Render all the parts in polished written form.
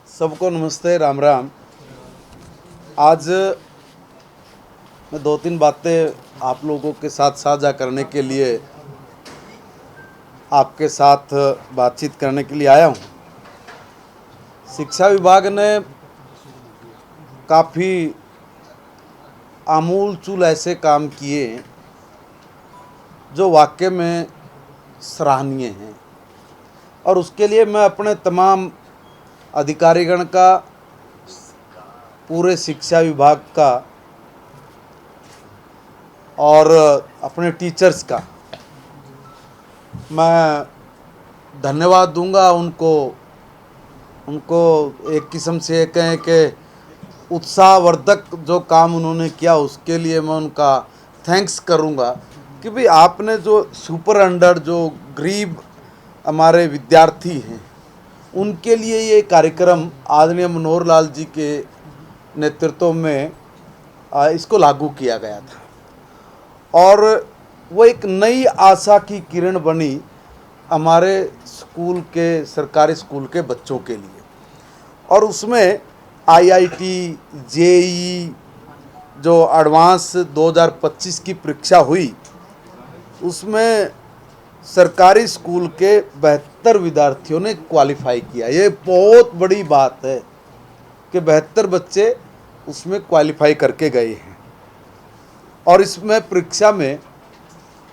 सबको नमस्ते, राम राम। आज मैं दो तीन बातें आप लोगों के साथ साझा करने के लिए आपके साथ बातचीत करने के लिए आया हूँ। शिक्षा विभाग ने काफ़ी आमूल-चूल ऐसे काम किए जो वाकई में सराहनीय हैं और उसके लिए मैं अपने तमाम अधिकारीगण का, पूरे शिक्षा विभाग का और अपने टीचर्स का मैं धन्यवाद दूंगा। उनको एक किस्म से कहें कि उत्साहवर्धक जो काम उन्होंने किया उसके लिए मैं उनका थैंक्स करूंगा कि भाई आपने जो सुपर अंडर जो गरीब हमारे विद्यार्थी हैं उनके लिए ये कार्यक्रम आदरणीय मनोहर लाल जी के नेतृत्व में इसको लागू किया गया था और वो एक नई आशा की किरण बनी हमारे स्कूल के, सरकारी स्कूल के बच्चों के लिए। और उसमें आईआईटी, जेईई जो एडवांस 2025 की परीक्षा हुई उसमें सरकारी स्कूल के 72 विद्यार्थियों ने क्वालिफाई किया। ये बहुत बड़ी बात है कि 72 बच्चे उसमें क्वालिफाई करके गए हैं। और इसमें परीक्षा में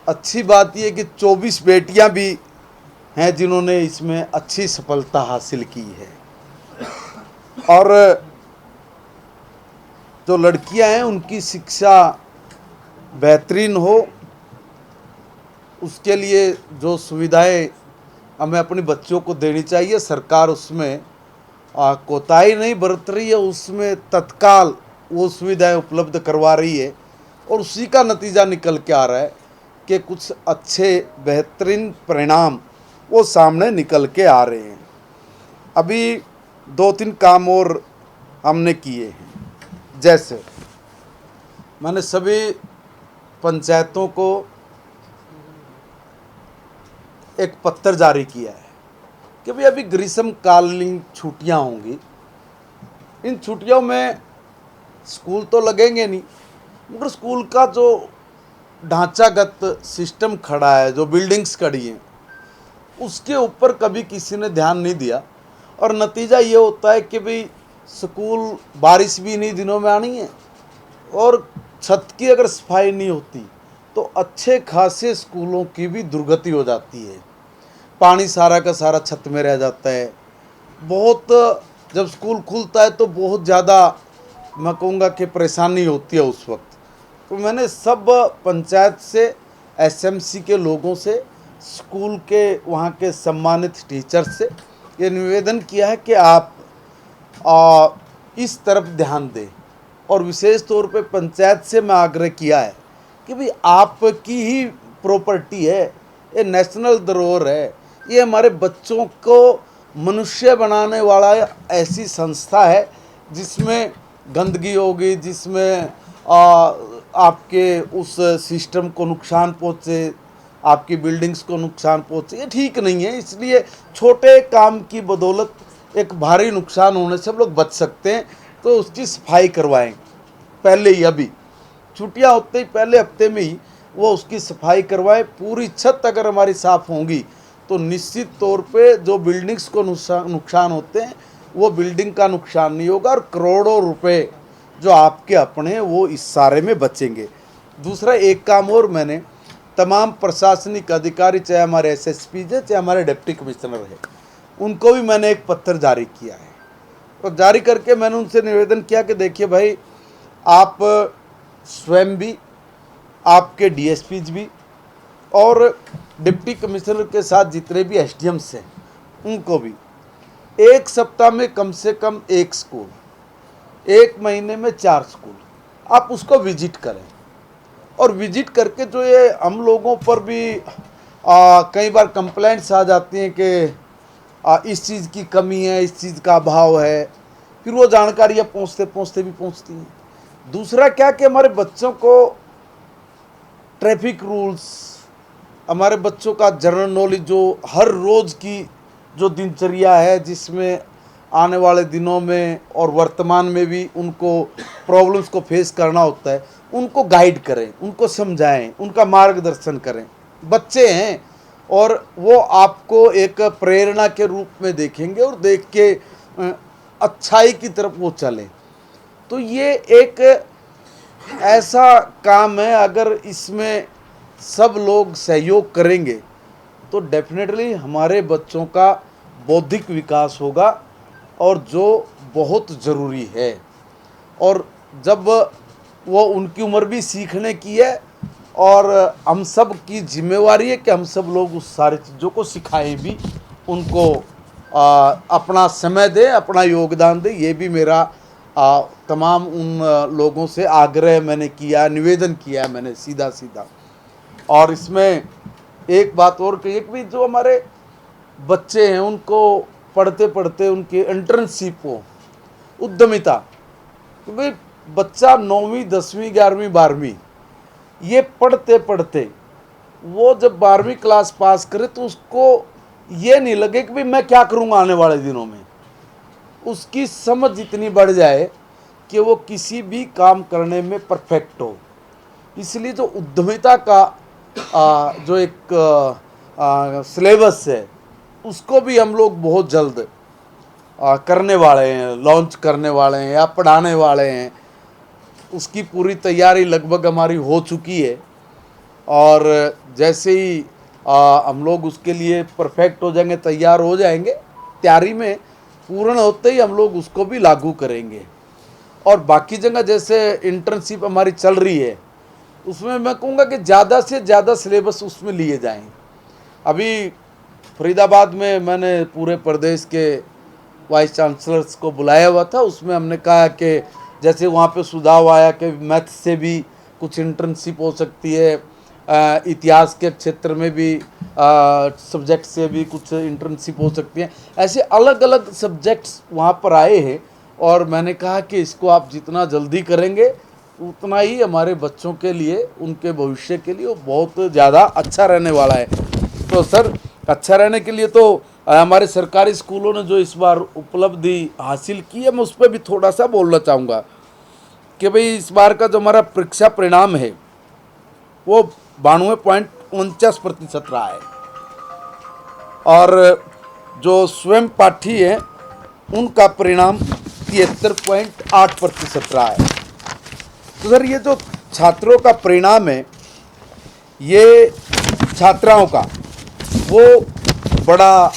अच्छी बात यह कि 24 बेटियां भी हैं जिन्होंने इसमें अच्छी सफलता हासिल की है। और जो लड़कियां हैं उनकी शिक्षा बेहतरीन हो उसके लिए जो सुविधाएं हमें अपने बच्चों को देनी चाहिए, सरकार उसमें कोताही नहीं बरत रही है, उसमें तत्काल वो सुविधाएं उपलब्ध करवा रही है। और उसी का नतीजा निकल के आ रहा है कि कुछ अच्छे बेहतरीन परिणाम वो सामने निकल के आ रहे हैं। अभी 2-3 काम और हमने किए हैं। जैसे मैंने सभी पंचायतों को एक पत्र जारी किया है कि भाई अभी ग्रीष्मकालीन छुट्टियां होंगी, इन छुट्टियों में स्कूल तो लगेंगे नहीं, मगर स्कूल का जो ढांचागत सिस्टम खड़ा है, जो बिल्डिंग्स खड़ी हैं, उसके ऊपर कभी किसी ने ध्यान नहीं दिया। और नतीजा ये होता है कि भाई स्कूल बारिश भी इन्हीं दिनों में आनी है और छत की अगर सफाई नहीं होती तो अच्छे खासे स्कूलों की भी दुर्गति हो जाती है। पानी सारा का सारा छत में रह जाता है। बहुत, जब स्कूल खुलता है तो बहुत ज़्यादा मैं कहूँगा कि परेशानी होती है उस वक्त। तो मैंने सब पंचायत से, एसएमसी के लोगों से, स्कूल के वहाँ के सम्मानित टीचर से ये निवेदन किया है कि आप इस तरफ ध्यान दें। और विशेष तौर पे पंचायत से मैं आग्रह किया है कि भाई आपकी ही प्रॉपर्टी है, ये नेशनल धरोहर है, ये हमारे बच्चों को मनुष्य बनाने वाला ऐसी संस्था है जिसमें गंदगी होगी, जिसमें आपके उस सिस्टम को नुकसान पहुँचे, आपकी बिल्डिंग्स को नुकसान पहुँचे, ये ठीक नहीं है। इसलिए छोटे काम की बदौलत एक भारी नुकसान होने से हम लोग बच सकते हैं, तो उसकी सफाई करवाएं पहले ही, अभी छुट्टियां होते ही पहले हफ्ते में ही वो उसकी सफाई करवाएं। पूरी छत अगर हमारी साफ़ होंगी तो निश्चित तौर पे जो बिल्डिंग्स को नुकसान होते हैं वो बिल्डिंग का नुकसान नहीं होगा और करोड़ों रुपए जो आपके अपने हैं वो इस सारे में बचेंगे। दूसरा एक काम और, मैंने तमाम प्रशासनिक अधिकारी, चाहे हमारे एसएसपी है, चाहे हमारे डिप्टी कमिश्नर है, उनको भी मैंने एक पत्र जारी किया है। और जारी करके मैंने उनसे निवेदन किया कि देखिए भाई, आप स्वयं भी, आपके डीएसपीज भी और डिप्टी कमिश्नर के साथ जितने भी एसडीएम्स हैं उनको भी एक सप्ताह में कम से कम एक स्कूल, एक महीने में 4 स्कूल आप उसको विजिट करें। और विजिट करके जो ये हम लोगों पर भी कई बार कंप्लेंट्स आ जाती हैं कि इस चीज़ की कमी है, इस चीज़ का अभाव है, फिर वो जानकारियाँ पहुँचते पहुँचते भी पहुँचती हैं। दूसरा क्या कि हमारे बच्चों को ट्रैफिक रूल्स, हमारे बच्चों का जनरल नॉलेज, जो हर रोज़ की जो दिनचर्या है जिसमें आने वाले दिनों में और वर्तमान में भी उनको प्रॉब्लम्स को फेस करना होता है, उनको गाइड करें, उनको समझाएं, उनका मार्गदर्शन करें। बच्चे हैं और वो आपको एक प्रेरणा के रूप में देखेंगे और देख के अच्छाई की तरफ वो चलें। तो ये एक ऐसा काम है, अगर इसमें सब लोग सहयोग करेंगे तो डेफिनेटली हमारे बच्चों का बौद्धिक विकास होगा, और जो बहुत ज़रूरी है। और जब वो उनकी उम्र भी सीखने की है, और हम सब की जिम्मेवारी है कि हम सब लोग उस सारी चीज़ों को सिखाएं भी, उनको अपना समय दें, अपना योगदान दें। ये भी मेरा तमाम उन लोगों से आग्रह मैंने किया, निवेदन किया मैंने सीधा सीधा। और इसमें एक बात और कही कि भाई जो हमारे बच्चे हैं उनको पढ़ते पढ़ते उनकी इंटर्नशिप हो, उद्यमिता, तो भाई बच्चा 9वीं 10वीं 11वीं 12वीं ये पढ़ते पढ़ते वो जब 12वीं क्लास पास करे तो उसको ये नहीं लगे कि भाई मैं क्या करूँगा आने वाले दिनों में। उसकी समझ इतनी बढ़ जाए कि वो किसी भी काम करने में परफेक्ट हो। इसलिए जो उद्यमिता का जो एक सिलेबस है उसको भी हम लोग बहुत जल्द करने वाले हैं, लॉन्च करने वाले हैं या पढ़ाने वाले हैं। उसकी पूरी तैयारी लगभग हमारी हो चुकी है, और जैसे ही हम लोग उसके लिए परफेक्ट हो जाएंगे, तैयार हो जाएंगे, तैयारी में पूर्ण होते ही हम लोग उसको भी लागू करेंगे। और बाकी जगह जैसे इंटर्नशिप हमारी चल रही है उसमें मैं कहूँगा कि ज़्यादा से ज़्यादा सिलेबस उसमें लिए जाएं। अभी फरीदाबाद में मैंने पूरे प्रदेश के वाइस चांसलर्स को बुलाया हुआ था, उसमें हमने कहा कि जैसे वहाँ पे सुझाव आया कि मैथ से भी कुछ इंटर्नशिप हो सकती है, इतिहास के क्षेत्र में भी सब्जेक्ट से भी कुछ इंटर्नशिप हो सकती है। ऐसे अलग अलग सब्जेक्ट्स वहाँ पर आए हैं, और मैंने कहा कि इसको आप जितना जल्दी करेंगे उतना ही हमारे बच्चों के लिए, उनके भविष्य के लिए वो बहुत ज़्यादा अच्छा रहने वाला है। तो सर, अच्छा रहने के लिए तो हमारे सरकारी स्कूलों ने जो इस बार उपलब्धि हासिल की है, मैं उस पर भी थोड़ा सा बोलना चाहूँगा कि भाई इस बार का जो हमारा परीक्षा परिणाम है वो 92.49% रहा है, और जो स्वयं पाठी है उनका परिणाम 73.8% रहा है। तो सर ये जो छात्रों का परिणाम है, ये छात्राओं का वो बड़ा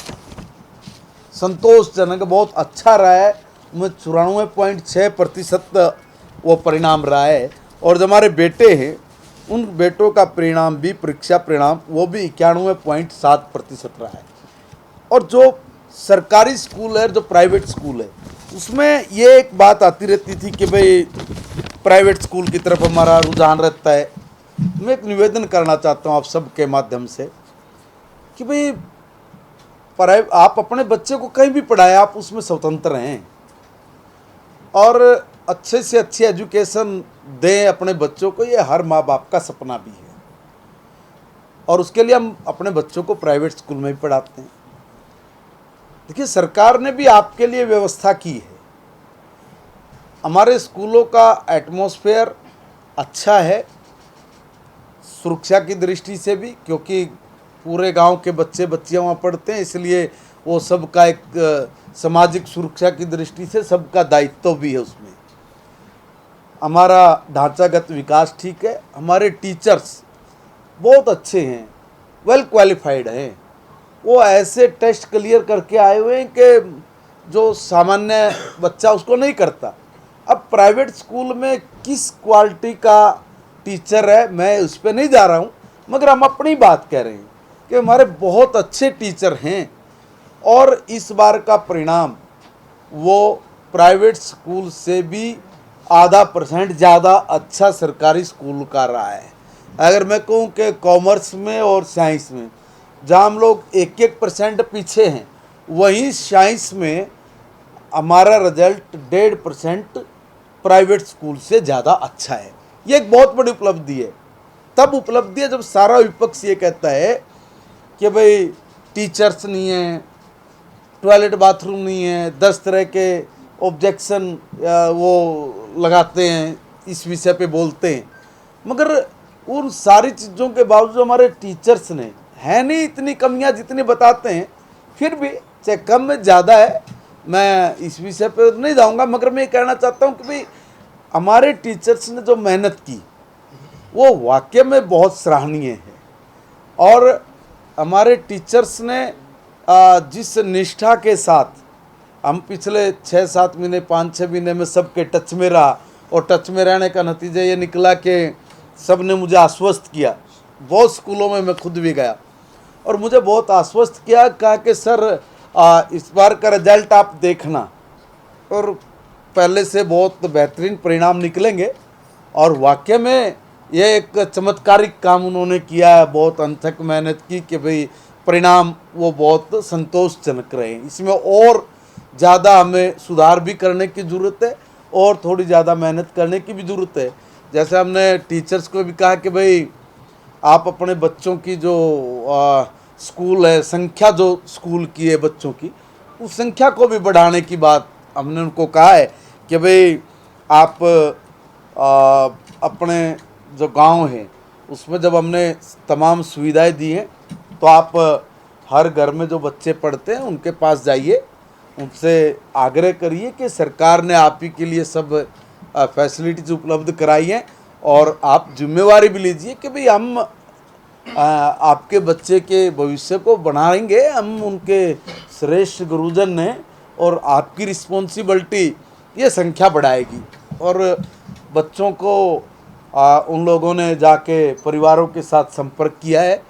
संतोषजनक, बहुत अच्छा रहा है। 94.6% वो परिणाम रहा है। और जो हमारे बेटे हैं उन बेटों का परिणाम भी, परीक्षा परिणाम, वो भी 91.7% रहा है। और जो सरकारी स्कूल है, जो प्राइवेट स्कूल है, उसमें ये एक बात आती रहती थी कि भाई प्राइवेट स्कूल की तरफ हमारा रुझान रहता है। मैं एक निवेदन करना चाहता हूँ आप सबके माध्यम से कि भाई आप अपने बच्चे को कहीं भी पढ़ाएं, आप उसमें स्वतंत्र हैं, और अच्छे से अच्छी एजुकेशन दें अपने बच्चों को। ये हर माँ बाप का सपना भी है, और उसके लिए हम अपने बच्चों को प्राइवेट स्कूल में भी पढ़ाते हैं। देखिए, सरकार ने भी आपके लिए व्यवस्था की है। हमारे स्कूलों का एटमॉस्फेयर अच्छा है सुरक्षा की दृष्टि से भी, क्योंकि पूरे गांव के बच्चे बच्चियां वहाँ पढ़ते हैं, इसलिए वो सबका एक सामाजिक सुरक्षा की दृष्टि से सबका दायित्व भी है उसमें। हमारा ढांचागत विकास ठीक है, हमारे टीचर्स बहुत अच्छे हैं, वेल क्वालिफाइड हैं। वो ऐसे टेस्ट क्लियर करके आए हुए हैं कि जो सामान्य बच्चा उसको नहीं करता। अब प्राइवेट स्कूल में किस क्वालिटी का टीचर है मैं उस पर नहीं जा रहा हूँ, मगर हम अपनी बात कह रहे हैं कि हमारे बहुत अच्छे टीचर हैं। और इस बार का परिणाम वो प्राइवेट स्कूल से भी आधा % ज़्यादा अच्छा सरकारी स्कूल का रहा है। अगर मैं कहूँ कि कॉमर्स में और साइंस में जहाँ हम लोग 1-1% पीछे हैं, वहीं साइंस में हमारा रिजल्ट 1.5% प्राइवेट स्कूल से ज़्यादा अच्छा है। ये एक बहुत बड़ी उपलब्धि है। तब उपलब्धि है जब सारा विपक्ष ये कहता है कि भाई टीचर्स नहीं हैं, टॉयलेट बाथरूम नहीं है, 10 तरह के ऑब्जेक्शन वो लगाते हैं, इस विषय पे बोलते हैं। मगर उन सारी चीज़ों के बावजूद हमारे टीचर्स ने, है नहीं इतनी कमियां जितनी बताते हैं, फिर भी चाहे कम में ज़्यादा है, मैं इस विषय पर नहीं जाऊंगा, मगर मैं ये कहना चाहता हूँ कि भाई हमारे टीचर्स ने जो मेहनत की वो वाकई में बहुत सराहनीय है। और हमारे टीचर्स ने जिस निष्ठा के साथ, हम पिछले 6-7 महीने 5-6 महीने में सबके टच में रहा, और टच में रहने का नतीजा ये निकला कि सब ने मुझे आश्वस्त किया। बहुत स्कूलों में मैं खुद भी गया और मुझे बहुत आश्वस्त किया, कहा कि सर इस बार का रिजल्ट आप देखना और पहले से बहुत बेहतरीन परिणाम निकलेंगे। और वाकई में ये एक चमत्कारिक काम उन्होंने किया है, बहुत अनथक मेहनत की कि भाई परिणाम वो बहुत संतोषजनक रहे। इसमें और ज़्यादा हमें सुधार भी करने की ज़रूरत है और थोड़ी ज़्यादा मेहनत करने की भी ज़रूरत है। जैसे हमने टीचर्स को भी कहा कि भाई आप अपने बच्चों की जो स्कूल है, संख्या जो स्कूल की है बच्चों की, उस संख्या को भी बढ़ाने की बात हमने उनको कहा है कि भाई आप अपने जो गांव है उसमें जब हमने तमाम सुविधाएं दी हैं तो आप हर घर में जो बच्चे पढ़ते हैं उनके पास जाइए, उनसे आग्रह करिए कि सरकार ने आप ही के लिए सब फैसिलिटीज़ उपलब्ध कराई हैं और आप जिम्मेवारी भी लीजिए कि भाई हम आपके बच्चे के भविष्य को बनाएंगे, हम उनके श्रेष्ठ गुरुजन ने और आपकी रिस्पॉन्सिबिलिटी ये संख्या बढ़ाएगी। और बच्चों को उन लोगों ने जाके परिवारों के साथ संपर्क किया है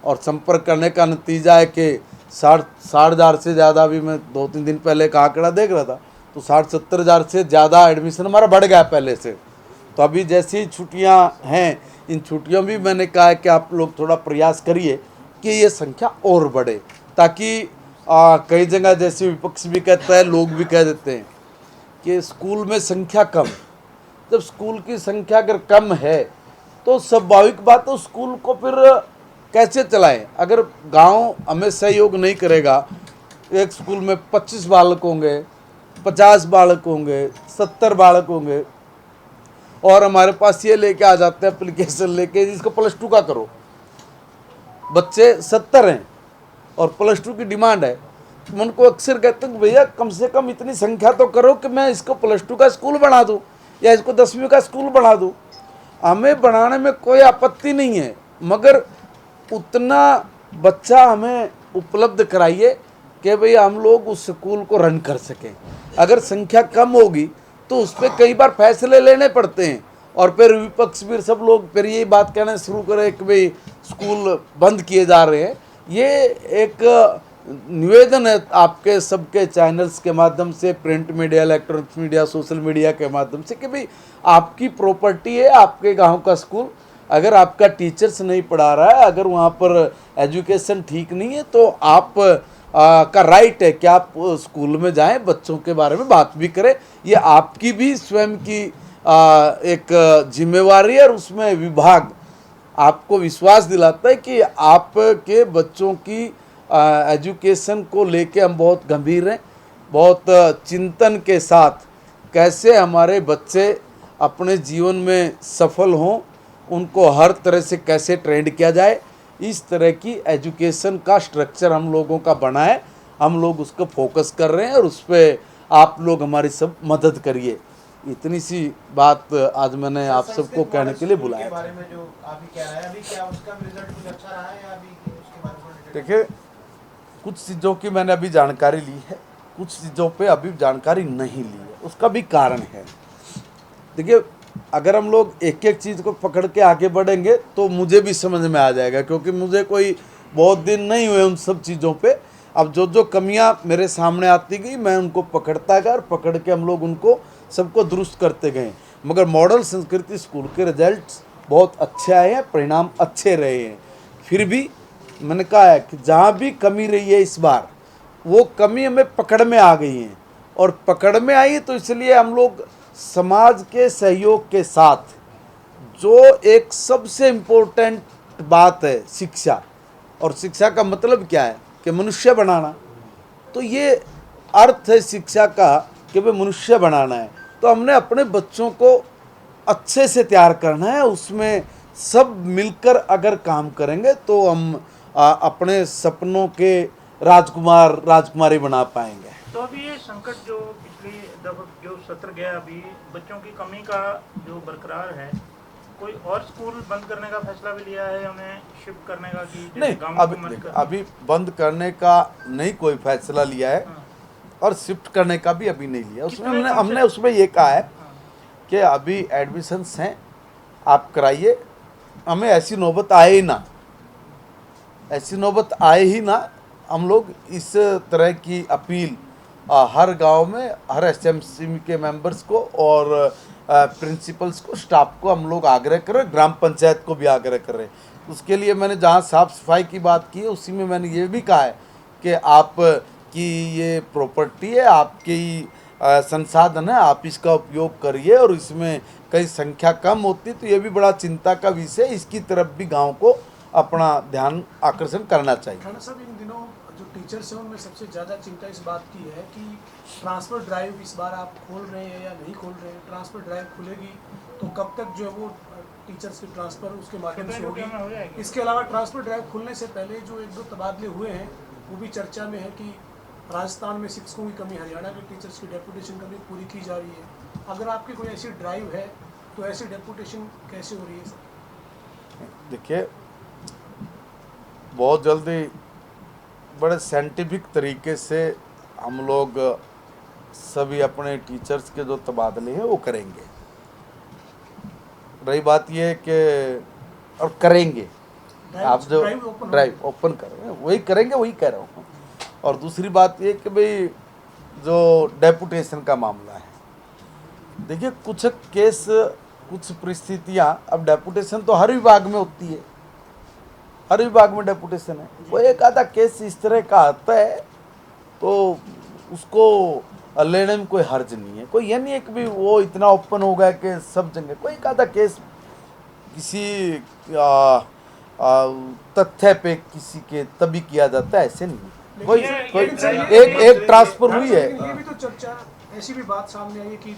और संपर्क करने का नतीजा है कि 60,000 से ज़्यादा, अभी मैं 2-3 दिन पहले का आंकड़ा देख रहा था तो 60-70,000 से ज़्यादा एडमिशन हमारा बढ़ गया पहले से। तो अभी जैसी छुट्टियां हैं, इन छुट्टियों भी मैंने कहा है कि आप लोग थोड़ा प्रयास करिए कि ये संख्या और बढ़े, ताकि कई जगह जैसे विपक्ष भी कहता है, लोग भी कह देते हैं कि स्कूल में संख्या कम। जब स्कूल की संख्या अगर कम है तो स्वाभाविक बात है स्कूल को फिर कैसे चलाएं। अगर गांव हमें सहयोग नहीं करेगा, एक स्कूल में 25 बालक होंगे, 50 बालक होंगे, 70 बालक होंगे और हमारे पास ये लेके आ जाते हैं एप्लीकेशन लेके, इसको +2 का करो, बच्चे 70 हैं और +2 की डिमांड है। तो उनको अक्सर कहते हैं भैया कम से कम इतनी संख्या तो करो कि मैं इसको +2 का स्कूल बना दूं या इसको 10वीं का स्कूल बना दूं। हमें बनाने में कोई आपत्ति नहीं है, मगर उतना बच्चा हमें उपलब्ध कराइए कि भाई हम लोग उस स्कूल को रन कर सकें। अगर संख्या कम होगी तो उस पर कई बार फैसले लेने पड़ते हैं और फिर विपक्ष भी सब लोग फिर यही बात कहना शुरू करें कि भाई स्कूल बंद किए जा रहे हैं। ये एक निवेदन है आपके सबके चैनल्स के माध्यम से, print media, electronics media, social media के माध्यम से कि भाई आपकी प्रॉपर्टी है आपके गांव का स्कूल, अगर आपका टीचर्स नहीं पढ़ा रहा है, अगर वहाँ पर एजुकेशन ठीक नहीं है तो आप का राइट है कि आप स्कूल में जाएं, बच्चों के बारे में बात भी करें। ये आपकी भी स्वयं की एक जिम्मेवारी है और उसमें विभाग आपको विश्वास दिलाता है कि आपके बच्चों की एजुकेशन को लेके हम बहुत गंभीर हैं, बहुत चिंतन के साथ कैसे हमारे बच्चे अपने जीवन में सफल हों, उनको हर तरह से कैसे ट्रेंड किया जाए, इस तरह की एजुकेशन का स्ट्रक्चर हम लोगों का बना है। हम लोग उसको फोकस कर रहे हैं और उस पर आप लोग हमारी सब मदद करिए। इतनी सी बात आज मैंने आप सबको कहने के लिए बुलाया। बारे में जो अभी कह रहा है, अभी क्या उसका रिजल्ट कुछ अच्छा रहा है या अभी उसके बारे में? देखिए, कुछ चीज़ों की मैंने अभी जानकारी ली है, कुछ चीज़ों पे अभी जानकारी नहीं ली है, उसका भी कारण है। देखिए, अगर हम लोग एक एक चीज़ को पकड़ के आगे बढ़ेंगे तो मुझे भी समझ में आ जाएगा, क्योंकि मुझे कोई बहुत दिन नहीं हुए उन सब चीज़ों पे। अब जो जो कमियां मेरे सामने आती गई मैं उनको पकड़ता गया और पकड़ के हम लोग उनको सबको दुरुस्त करते गए। मगर मॉडल संस्कृति स्कूल के रिजल्ट्स बहुत अच्छे आए हैं, परिणाम अच्छे रहे हैं। फिर भी मैंने कहा है कि जहाँ भी कमी रही है इस बार, वो कमी हमें पकड़ में आ गई है और पकड़ में आई तो इसलिए हम लोग समाज के सहयोग के साथ, जो एक सबसे इम्पोर्टेंट बात है शिक्षा, और शिक्षा का मतलब क्या है कि मनुष्य बनाना, तो ये अर्थ है शिक्षा का कि भाई मनुष्य बनाना है। तो हमने अपने बच्चों को अच्छे से तैयार करना है, उसमें सब मिलकर अगर काम करेंगे तो हम अपने सपनों के राजकुमार राजकुमारी बना पाएंगे। तो अभी ये संकट जो पिछले जो सत्र गया, अभी बच्चों की कमी का जो बरकरार है, कोई और स्कूल बंद करने का फैसला भी लिया है, उन्हें शिफ्ट करने का कि नहीं, अभी बंद करने का नहीं कोई फैसला लिया है और शिफ्ट करने का भी अभी नहीं लिया। उसमें हमने उसमें ये कहा है कि अभी एडमिशन्स हैं, आप कराइए, हमें ऐसी नौबत आए ही ना, ऐसी नौबत आए ही ना। हम लोग इस तरह की अपील हर गांव में हर एसएमसी के मेंबर्स को और प्रिंसिपल्स को, स्टाफ को हम लोग आग्रह कर रहे हैं, ग्राम पंचायत को भी आग्रह कर रहे हैं। उसके लिए मैंने जहाँ साफ़ सफाई की बात की है, उसी में मैंने ये भी कहा है कि आप की ये प्रॉपर्टी है, आपकी संसाधन है, आप इसका उपयोग करिए, और इसमें कई संख्या कम होती तो ये भी बड़ा चिंता का विषय, इसकी तरफ भी गांव को अपना ध्यान आकर्षण करना चाहिए। राणा साहब, इन दिनों जो टीचर्स हैं उनमें सबसे ज़्यादा चिंता इस बात की है कि ट्रांसफ़र ड्राइव इस बार आप खोल रहे हैं या नहीं खोल रहे हैं। ट्रांसफ़र ड्राइव खुलेगी तो कब तक जो है वो टीचर्स की ट्रांसफ़र उसके माध्यम से होगी। इसके अलावा ट्रांसफ़र ड्राइव खुलने से पहले जो 1-2 तबादले हुए हैं वो भी चर्चा में है कि राजस्थान में शिक्षकों की कमी, हरियाणा के टीचर्स की डेपुटेशन कमी पूरी की जा रही है। अगर आपकी कोई ऐसी ड्राइव है तो ऐसी डेपुटेशन कैसे हो रही है सर? देखिए, बहुत जल्दी बड़े साइंटिफिक तरीके से हम लोग सभी अपने टीचर्स के जो तबादले हैं वो करेंगे। रही बात ये कि और करेंगे, आप जो ड्राइव ओपन कर रहे हैं वही करेंगे, वही कह रहा हूँ। और दूसरी बात ये कि भाई जो डेपुटेशन का मामला है, देखिए कुछ केस, कुछ परिस्थितियाँ, अब डेपुटेशन तो हर विभाग में होती है, हर विभाग में डेपुटेशन है। वो एक आधा केस इस तरह का आता है तो उसको लेने में कोई हर्ज नहीं है। कोई ये नहीं है कि भाई वो इतना ओपन हो गया कि सब जगह, कोई एक आधा केस किसी तथ्य पे किसी के तभी किया जाता है, ऐसे नहीं। कोई एक ट्रांसफर हुई है। ये भी तो चर्चा, ऐसी भी बात सामने आई है कि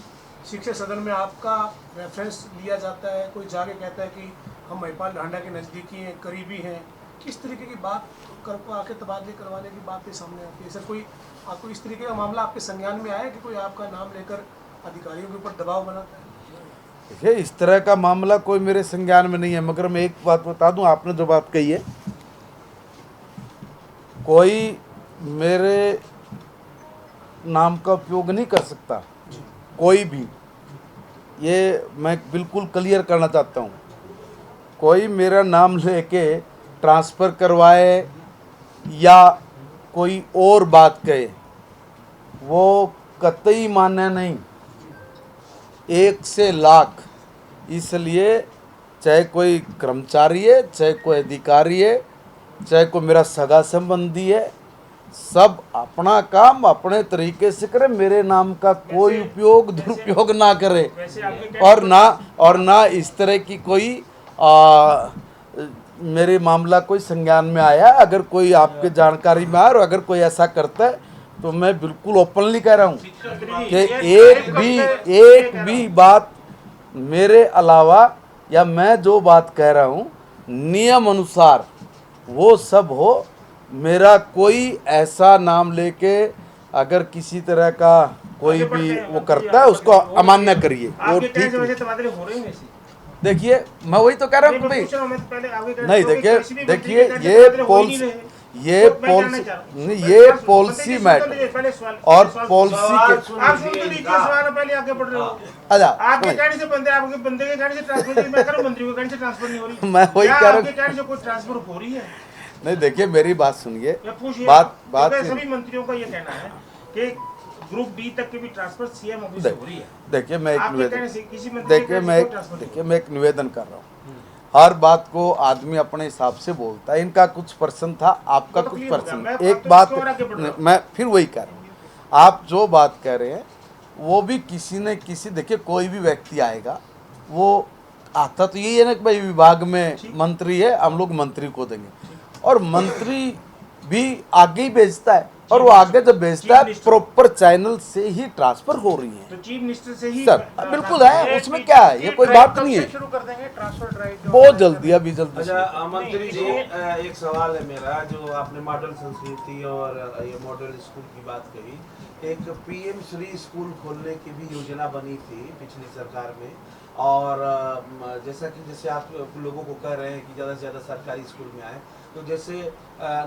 शिक्षक सदन में आपका रेफरेंस लिया जाता है, कोई जाके कहता है कि हम महिपाल ढांडा के नज़दीकी हैं, करीबी हैं। किस तरीके की बात कर आके तबादले करवाने की बातें सामने आती है? सर, कोई आपको इस तरीके का मामला आपके संज्ञान में आया है कि कोई आपका नाम लेकर अधिकारियों के ऊपर दबाव बनाता है? देखिए, इस तरह का मामला कोई मेरे संज्ञान में नहीं है, मगर मैं एक बात बता दूं, आपने जो बात कही है, कोई मेरे नाम का उपयोग नहीं कर सकता, कोई भी। ये मैं बिल्कुल क्लियर करना चाहता हूँ। कोई मेरा नाम लेके ट्रांसफ़र करवाए या कोई और बात कहे, वो कतई मान्य नहीं, 1 से लाख। इसलिए चाहे कोई कर्मचारी है, चाहे कोई अधिकारी है, चाहे कोई मेरा सगा संबंधी है, सब अपना काम अपने तरीके से करे, मेरे नाम का कोई उपयोग दुरुपयोग ना करे, और ना इस तरह की कोई मेरे मामला कोई संज्ञान में आया। अगर कोई आपके जानकारी में आया और अगर कोई ऐसा करता है तो मैं बिल्कुल ओपनली कह रहा हूँ कि एक भी बात मेरे अलावा या मैं जो बात कह रहा हूँ नियम अनुसार वो सब हो। मेरा कोई ऐसा नाम लेके अगर किसी तरह का कोई भी वो करता है उसको अमान्य करिए, वो ठीक नहीं। देखिए, मैं वही तो कह रहा हूँ भाई, नहीं देखिए ये पॉलिसी मैटर और पॉलिसी के आपके कहने से बंदे, आपके बंदे के कहने से ट्रांसफर, मैं कह रहा हूं मंत्री के कहने से ट्रांसफर नहीं हो रही, मैं वही कह रहा हूँ, आपके कहने से कोई ट्रांसफर हो रही है? नहीं, देखिए मेरी बात सुनिए, बात सभी मंत्रियों का ये कहना है कि ग्रुप डी तक के भी ट्रांसफर सीएम ऑफिस से हो रही है। देखिए मैं एक निवेदन, देखिए मैं एक निवेदन कर रहा हूँ। हर बात को आदमी अपने हिसाब से बोलता है। इनका कुछ पर्सन था, आपका कुछ पर्सन। एक बात मैं फिर वही कह रहा हूँ, आप जो बात कह रहे हैं वो भी किसी न किसी, देखिए कोई भी व्यक्ति आएगा, वो आता तो यही है ना कि भाई विभाग में मंत्री है, हम लोग मंत्री को देंगे, और मंत्री भी आगे ही भेजता है। और वो आगे जब भेजता चीफ है मिनिस्टर- प्रॉपर चैनल से ही ट्रांसफर हो रही है। तो चीफ मिनिस्टर से ही सर, बिल्कुल है, उसमें क्या है, ये कोई ड्राइव बात कब नहीं से है। शुरू कर देंगे ट्रांसफर ड्राइव जो बहुत है? जल्दी, अभी जल्दी। अच्छा मंत्री जी, इसलिए- एक सवाल है मेरा, जो आपने मॉडल संस्कृति और ये मॉडल स्कूल की बात कही, एक पीएम श्री स्कूल खोलने की भी योजना बनी थी पिछली सरकार में, और जैसे आप लोगों को कह रहे हैं कि ज़्यादा से ज़्यादा सरकारी स्कूल में आए, तो जैसे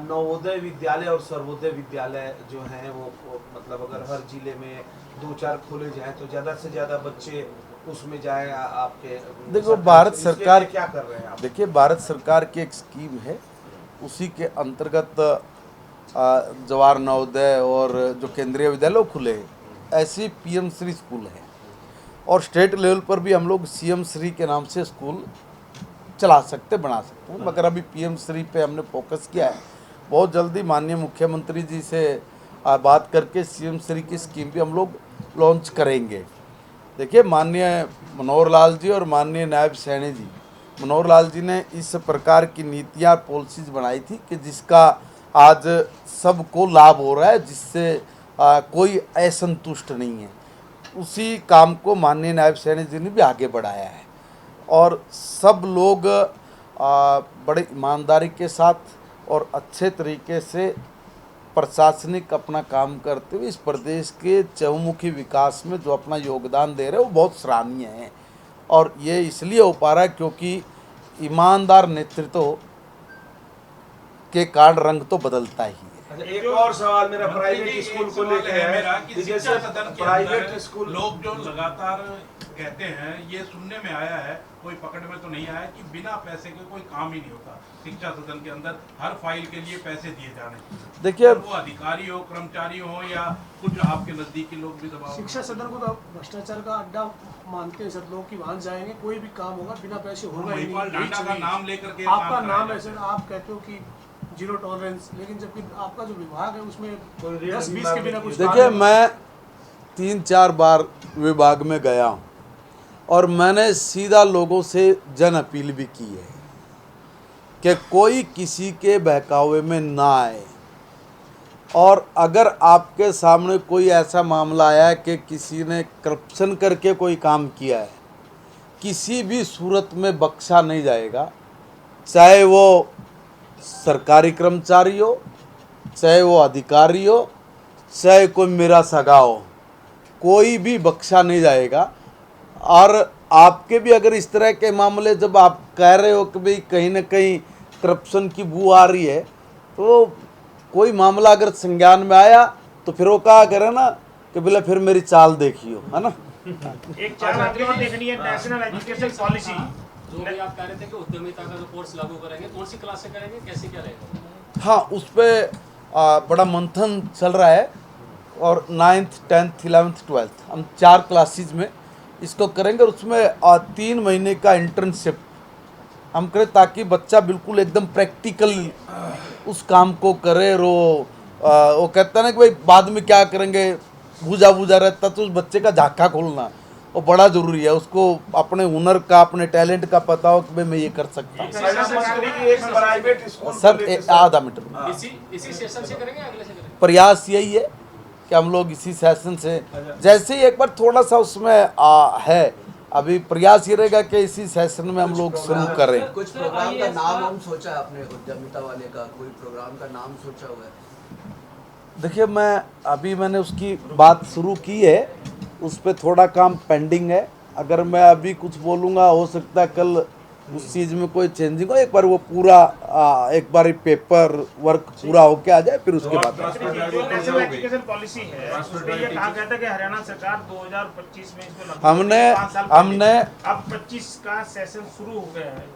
नवोदय विद्यालय और सर्वोदय विद्यालय जो हैं वो मतलब अगर हर जिले में 2-4 खोले जाएं तो ज़्यादा से ज़्यादा बच्चे उसमें जाए आपके। देखो, भारत इसके लिए सरकार क्या कर रहे हैं आप? देखिए, भारत सरकार की एक स्कीम है, उसी के अंतर्गत जवाहर नवोदय और जो केंद्रीय विद्यालय खुले हैं, ऐसे पीएम श्री स्कूल है। और स्टेट लेवल पर भी हम लोग सीएम श्री के नाम से स्कूल चला सकते, बना सकते हैं, मगर अभी पीएम श्री पे हमने फोकस किया है। बहुत जल्दी माननीय मुख्यमंत्री जी से बात करके सीएम श्री की स्कीम भी हम लोग लॉन्च करेंगे। देखिए, माननीय मनोहर लाल जी और माननीय नायब सैनी जी, मनोहर लाल जी ने इस प्रकार की नीतियाँ पॉलिसीज बनाई थी कि जिसका आज सबको लाभ हो रहा है, जिससे कोई असंतुष्ट नहीं है। उसी काम को माननीय नायब सैनी जी ने भी आगे बढ़ाया है, और सब लोग बड़े ईमानदारी के साथ और अच्छे तरीके से प्रशासनिक अपना काम करते हुए इस प्रदेश के चहुमुखी विकास में जो अपना योगदान दे रहे हैं वो बहुत सराहनीय है। और ये इसलिए हो पा रहा है क्योंकि ईमानदार नेतृत्व के कारण रंग तो बदलता ही है। अच्छा, एक और सवाल मेरा प्राइवेट स्कूल को लेकर है कि कि जैसे शिक्षा सदन के प्राइवेट अंदर स्कूल लोग जो लगातार कहते हैं, ये सुनने में आया है, कोई पकड़ में तो नहीं आया, कि बिना पैसे के कोई काम ही नहीं होता शिक्षा सदन के अंदर, हर फाइल के लिए पैसे दिए जाने चाहिए। देखिए, और वो अधिकारी हो, कर्मचारी हो, या कुछ आपके नजदीकी लोग भी दबाव। शिक्षा सदन को तो भ्रष्टाचार का अड्डा मानते हैं सर लोग, कि वहाँ जाएंगे कोई भी काम होगा बिना पैसे होगा ही महिपाल नहीं। डांडा का नाम लेकर के आपका काम नाम कराया है सर, आप कहते हो कि जीरो टॉलरेंस, लेकिन जबकि आपका जो विभाग है उसमें कोई रेट 10-20 के बिना कुछ देखिए, काम नहीं। मैं 3-4 बार विभाग में गया हूँ और मैंने सीधा लोगों से जन अपील भी की है कि कोई किसी के बहकावे में ना आए, और अगर आपके सामने कोई ऐसा मामला आया है कि किसी ने करप्शन करके कोई काम किया है, किसी भी सूरत में बख्शा नहीं जाएगा, चाहे वो सरकारी कर्मचारी हो, चाहे वो अधिकारी हो, चाहे कोई मेरा सगा हो, कोई भी बख्शा नहीं जाएगा। और आपके भी अगर इस तरह के मामले जब आप कह रहे हो कि भाई कहीं ना कहीं करप्शन की बू आ रही है, तो कोई मामला अगर संज्ञान में आया तो फिर वो कहा करे ना कि बोले फिर मेरी चाल देखियो, है ना। एक चाल आगे और देखनी है, नेशनल एजुकेशन पॉलिसी। जो भी आप कह रहे थे कि उद्यमिता का जो कोर्स लागू करेंगे, कौन सी क्लास से करेंगे, कैसे क्या रहेगा? हाँ, उस पर बड़ा मंथन चल रहा है, और 9th 10th 11th 12th हम 4 क्लासेज में इसको करेंगे, और उसमें 3 महीने का इंटर्नशिप हम करें, ताकि बच्चा बिल्कुल एकदम प्रैक्टिकल उस काम को करे। वो कहता है ना कि भाई बाद में क्या करेंगे, भूजा रहता, तो उस बच्चे का झाका खोलना वो बड़ा ज़रूरी है। उसको अपने हुनर का, अपने टैलेंट का पता हो कि भाई मैं ये कर सकता हूँ। एक प्राइवेट स्कूल सर, को लेकर आधा मीटर इसी सेशन से करेंगे, अगले से करेंगे? प्रयास यही है कि हम लोग इसी सेशन से, जैसे ही एक बार थोड़ा सा उसमें है, अभी प्रयास ये रहेगा कि इसी सेशन में हम लोग शुरू करें। कुछ प्रोग्राम का नाम हम सोचा है आपने उद्यमिता वाले का, कोई प्रोग्राम का नाम सोचा हुआ है? देखिए, मैंने उसकी बात शुरू की है, उस पर थोड़ा काम पेंडिंग है। अगर मैं अभी कुछ बोलूँगा, हो सकता है कल उस चीज़ में कोई चेंजिंग हो। एक बार वो पूरा एक बार पेपर वर्क पूरा होके आ जाए, फिर उसके बाद जो नेशनल एजुकेशन पॉलिसी है, उसमें ये कहा गया था कि हरियाणा सरकार 2025 में इसको लागू हमने करेगी, 5 साल पहले। हमने अब 25 का सेशन शुरू हो गया है,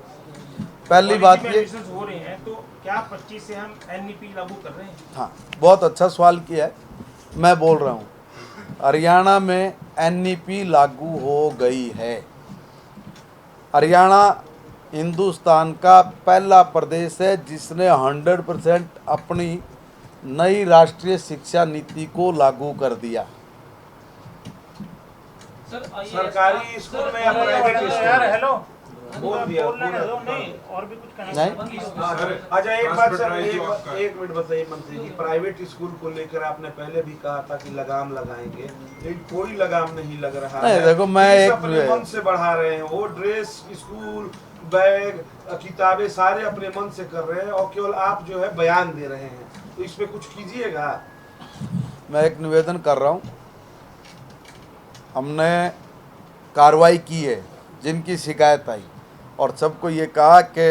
पहली बात ये, एडमिशंस हो रहे हैं, तो क्या 25 से हम एनईपी लागू कर रहे हैं? हाँ, बहुत अच्छा सवाल किया है। मैं बोल रहा हूँ, हरियाणा में एनईपी लागू हो गई है। हरियाणा हिंदुस्तान का पहला प्रदेश है जिसने 100% अपनी नई राष्ट्रीय शिक्षा नीति को लागू कर दिया। सरकारी स्कूल में या प्राइवेट तो स्कूल यार में? हेलो, बोल दिया बोलने पूरा। दो, नहीं और भी कुछ कहना नहीं। चाहते अच्छा एक बात सर, ट्रांसफर ड्राइव एक मिनट बताइए मंत्री जी, प्राइवेट स्कूल को लेकर आपने पहले भी कहा था कि लगाम लगाएंगे, लेकिन कोई लगाम नहीं लग रहा नहीं, है। देखो, मैं फीस एक- अपने मन से बढ़ा रहे हैं, वो ड्रेस, स्कूल बैग, किताबें सारे अपने मन से कर रहे हैं, और केवल आप जो है बयान दे रहे हैं, तो इस पे कुछ कीजिएगा। मैं एक निवेदन कर रहा हूँ, हमने कार्रवाई की है जिनकी शिकायत आई, और सबको ये कहा कि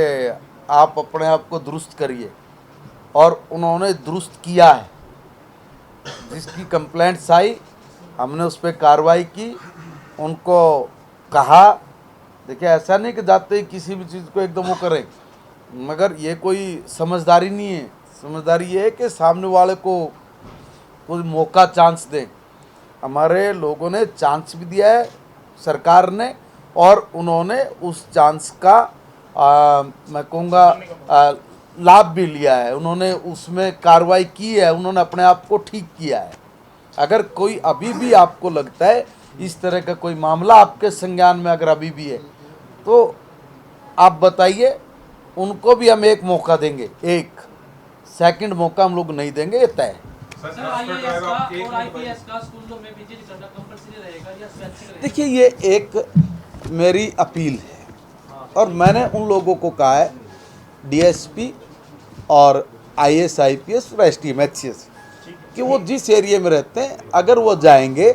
आप अपने आप को दुरुस्त करिए, और उन्होंने दुरुस्त किया है। जिसकी कंप्लेंट्स आई हमने उस पर कार्रवाई की, उनको कहा। देखिए, ऐसा नहीं कि जाते ही किसी भी चीज़ को एकदम वो करें, मगर ये कोई समझदारी नहीं है। समझदारी ये है कि सामने वाले को कोई मौका, चांस दें। हमारे लोगों ने चांस भी दिया है सरकार ने, और उन्होंने उस चांस का मैं कहूँगा लाभ भी लिया है। उन्होंने उसमें कार्रवाई की है, उन्होंने अपने आप को ठीक किया है। अगर कोई अभी भी आपको लगता है इस तरह का कोई मामला आपके संज्ञान में अगर अभी भी है, तो आप बताइए, उनको भी हम एक मौका देंगे। एक सेकंड मौका हम लोग नहीं देंगे, ये तय है। सर आईएएस का और आईपीएस का स्कूलों में विजिट करना कंपलसरी रहेगा या स्वैच्छिक रहेगा? देखिए, ये एक मेरी अपील है, और मैंने उन लोगों को कहा है, डीएसपी और आईएएस, आईपीएस और एसटीएम, एचसीएस, कि वो जिस एरिया में रहते हैं अगर वो जाएंगे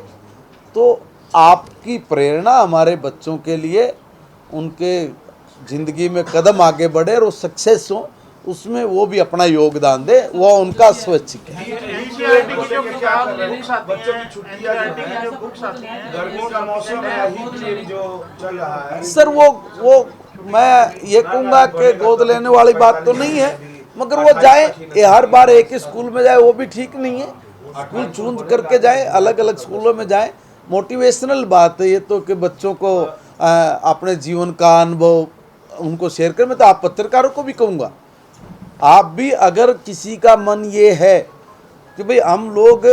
तो आपकी प्रेरणा हमारे बच्चों के लिए, उनके ज़िंदगी में कदम आगे बढ़े और वो सक्सेस हो, उसमें वो भी अपना योगदान दे। वो उनका स्वैच्छिक है। एनसीईआरटी की जो क्या कर रहे हैं? बुक्स आती बच्चों हैं, की छुट्टियां जो एनसीईआरटी की हैं, जो बुक्स आती हैं, गर्मियों का मौसम है, हीट वेव जो चल रहा है। सर, वो मैं ये कहूँगा कि गोद लेने वाली बात तो नहीं है, मगर वो जाए, ये हर बार एक ही स्कूल में जाए वो भी ठीक नहीं है। स्कूल चूज करके जाए, अलग अलग स्कूलों में जाए। मोटिवेशनल बात है ये तो, कि बच्चों को अपने जीवन का अनुभव उनको शेयर करें। मैं तो आप पत्रकारों को भी कहूँगा, आप भी अगर किसी का मन ये है कि भाई हम लोग,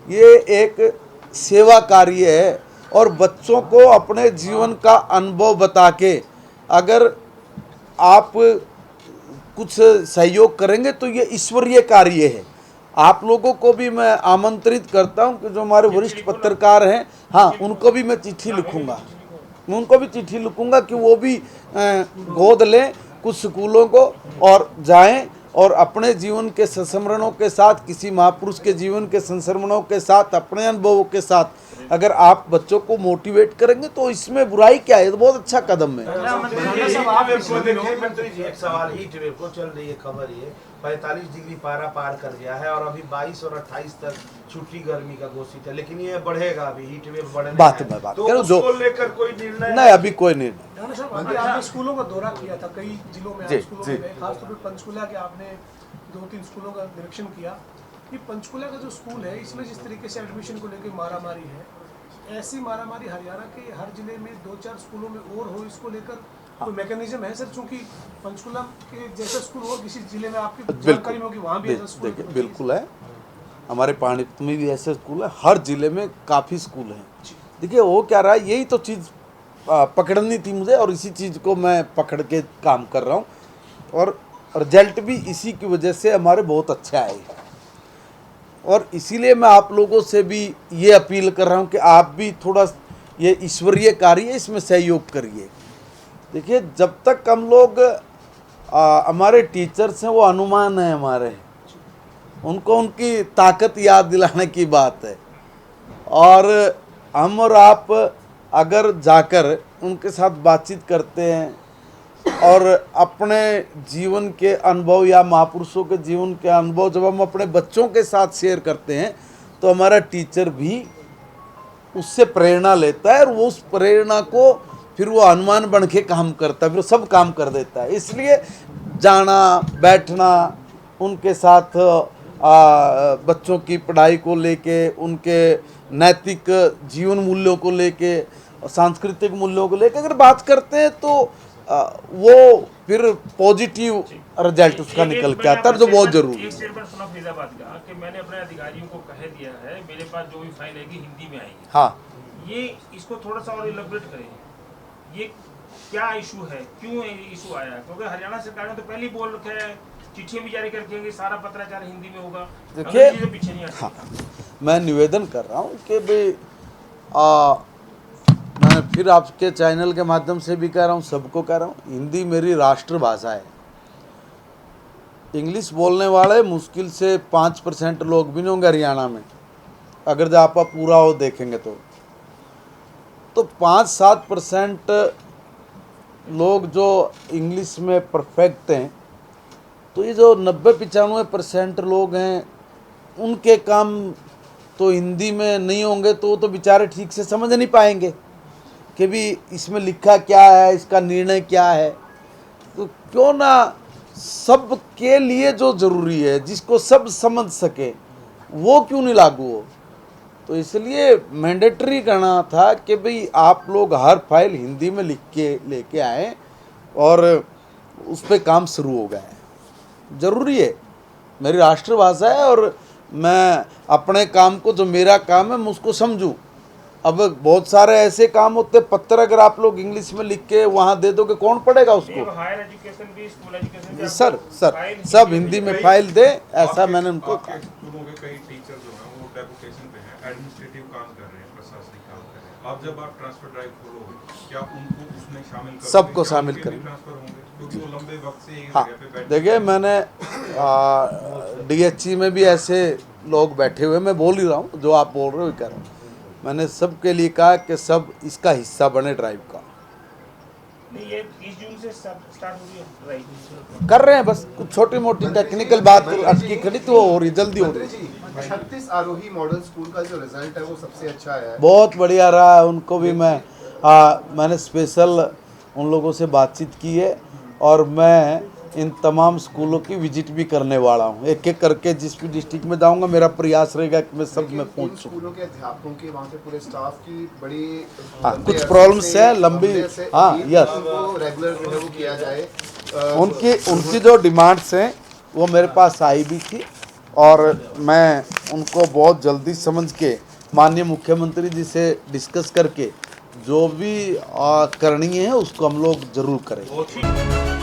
ये एक सेवा कार्य है, और बच्चों को अपने जीवन का अनुभव बता के अगर आप कुछ सहयोग करेंगे तो ये ईश्वरीय कार्य है। आप लोगों को भी मैं आमंत्रित करता हूं कि जो हमारे वरिष्ठ पत्रकार हैं, हाँ, उनको भी मैं चिट्ठी लिखूंगा। मैं उनको भी चिट्ठी लिखूंगा कि वो भी गोद लें कुछ स्कूलों को, और जाएं, और अपने जीवन के संस्मरणों के साथ, किसी महापुरुष के जीवन के संस्मरणों के साथ, अपने अनुभवों के साथ अगर आप बच्चों को मोटिवेट करेंगे तो इसमें बुराई क्या है? तो बहुत अच्छा कदम है। मंत्री जी, एक सवाल, हीट वेव को चल रही है खबर, ये 45 डिग्री पारा पार कर गया है, और अभी 22 और 28 तक छुट्टी गर्मी का घोषित है, लेकिन ये बढ़ेगा, अभी हीट वेव बढ़ने बात है। में बात तो करो, उसको लेकर कोई निर्णय नहीं, अभी कोई निर्णय। राणा साहब, अभी आपने स्कूलों का दौरा किया था, कई जिलों में आप जी, स्कूलों जी। में गए, खासतौर पर पंचकुला के आपने 2-3 स्कूलों का निरीक्षण किया। ये पंचकुला का जो स्कूल है, इसमें जिस तरीके से एडमिशन को लेकर मारामारी है, ऐसी मारामारी हरियाणा के हर जिले में 2-4 स्कूलों में और हो, इसको लेकर कोई मैकेनिज्म है सर? चूंकि पंचकुला के जैसा स्कूल हो किसी जिले में, आपकी जानकारी में होगी वहाँ भी ऐसा स्कूल देखिए, बिल्कुल है। हमारे पानीपत में भी ऐसे स्कूल है, हर जिले में काफ़ी स्कूल हैं। देखिए, वो क्या रहा है, यही तो चीज़ पकड़नी थी मुझे, और इसी चीज़ को मैं पकड़ के काम कर रहा हूँ, और रिजल्ट भी इसी की वजह से हमारे बहुत अच्छे आए। और इसीलिए मैं आप लोगों से भी ये अपील कर रहा हूँ कि आप भी थोड़ा, ये ईश्वरीय कार्य है, इसमें सहयोग करिए। देखिए, जब तक हम लोग हमारे टीचर्स हैं, वो अनुमान है हमारे, उनको उनकी ताकत याद दिलाने की बात है, और हम और आप अगर जाकर उनके साथ बातचीत करते हैं और अपने जीवन के अनुभव या महापुरुषों के जीवन के अनुभव जब हम अपने बच्चों के साथ शेयर करते हैं, तो हमारा टीचर भी उससे प्रेरणा लेता है, और वो उस प्रेरणा को फिर वो अनुमान बन के काम करता है, फिर सब काम कर देता है। इसलिए जाना, बैठना, उनके साथ बच्चों की पढ़ाई को लेके, उनके नैतिक जीवन मूल्यों को लेके, सांस्कृतिक मूल्यों को लेके अगर बात करते हैं, तो वो फिर पॉजिटिव रिजल्ट उसका निकल के आता है, जो बहुत जरूरी है। एक स्टेटमेंट सुना फैजाबाद का कि मैंने अपने अधिकारियों को कह दिया है, मेरे पास जो भी फाइल आएगी हिंदी में आएगी। हाँ, ये इसको थोड़ा सा और इलैबोरेट करें। ये क्या इशू है, क्यों इशू आया? क्योंकि हरियाणा सरकार ने तो पहले ही बोल रखा है, चिट्ठियां भी जारी करके कि सारा पत्राचार हिंदी में होगा, देखिए, अंग्रेजी से पीछे नहीं हटना। मैं निवेदन कर रहा हूँ कि भाई मैं फिर आपके चैनल के माध्यम से भी कह रहा हूँ, सबको कह रहा हूँ, हिंदी मेरी राष्ट्रभाषा है। इंग्लिश बोलने वाले मुश्किल से 5% लोग भी नहीं होंगे हरियाणा में, अगर जो आप पूरा हो देखेंगे तो 5-7% लोग जो इंग्लिश में परफेक्ट हैं, तो ये जो 90-95% लोग हैं उनके काम तो हिंदी में नहीं होंगे, तो वो तो बेचारे ठीक से समझ नहीं पाएंगे कि भी इसमें लिखा क्या है, इसका निर्णय क्या है। तो क्यों ना सब के लिए जो ज़रूरी है, जिसको सब समझ सके, वो क्यों नहीं लागू हो। तो इसलिए मैंडेटरी करना था कि भाई आप लोग हर फाइल हिंदी में लिख के लेके आए और उस पर काम शुरू हो गया है। ज़रूरी है, मेरी राष्ट्रभाषा है और मैं अपने काम को, जो मेरा काम है, मैं उसको समझूं। अब बहुत सारे ऐसे काम होते, पत्र अगर आप लोग इंग्लिश में लिख के वहाँ दे दोगे, कौन पढ़ेगा उसको? हायर एजुकेशन भी, स्कूल एजुकेशन भी सर सब हिंदी में फाइल दे, ऐसा मैंने उनको कहा। स्कूलों के कई टीचर जो हैं वो डेपुटेशन पे हैं, एडमिनिस्ट्रेटिव काम कर रहे हैं, प्रशासनिक काम कर रहे हैं। अब जब आप ट्रांसफर ड्राइव खोलोगे, क्या उनको उसमें शामिल करोगे? सबको शामिल करें। ट्रांसफर होंगे क्योंकि वो लंबे वक्त से एक हाँ, जगह पे बैठे। देखिए, मैंने DHE में भी ऐसे लोग बैठे हुए, मैं बोल ही रहा हूँ, जो आप बोल रहे हो कह रहा हूँ। मैंने सबके लिए कहा कि सब इसका हिस्सा बने ड्राइव का। नहीं, ये 30 जून से स्टार्ट हो गई ड्राइव। कर रहे हैं, बस कुछ छोटी मोटी टेक्निकल बात अटकी खड़ी, तो वो हो रही, जल्दी हो रही। 36 आरोही मॉडल स्कूल का जो रिजल्ट है वो सबसे अच्छा आया है। बहुत बढ़िया रहा है। उनको भी मैंने स्पेशल उन लोगों से बातचीत की है और मैं इन तमाम स्कूलों की विजिट भी करने वाला हूँ। एक एक करके जिस भी डिस्ट्रिक्ट में जाऊँगा, मेरा प्रयास रहेगा कि मैं सब में पहुँचूँ। स्कूलों के अध्यापकों की, वहाँ के पूरे स्टाफ की बड़ी कुछ प्रॉब्लम्स है लंबी, हाँ, यस, रेगुलर जो है वो किया जाए। उनकी जो डिमांड्स हैं वो मेरे पास आई भी थी और मैं उनको बहुत जल्दी समझ के माननीय मुख्यमंत्री जी से डिस्कस करके जो भी करणीय है उसको हम लोग जरूर करेंगे।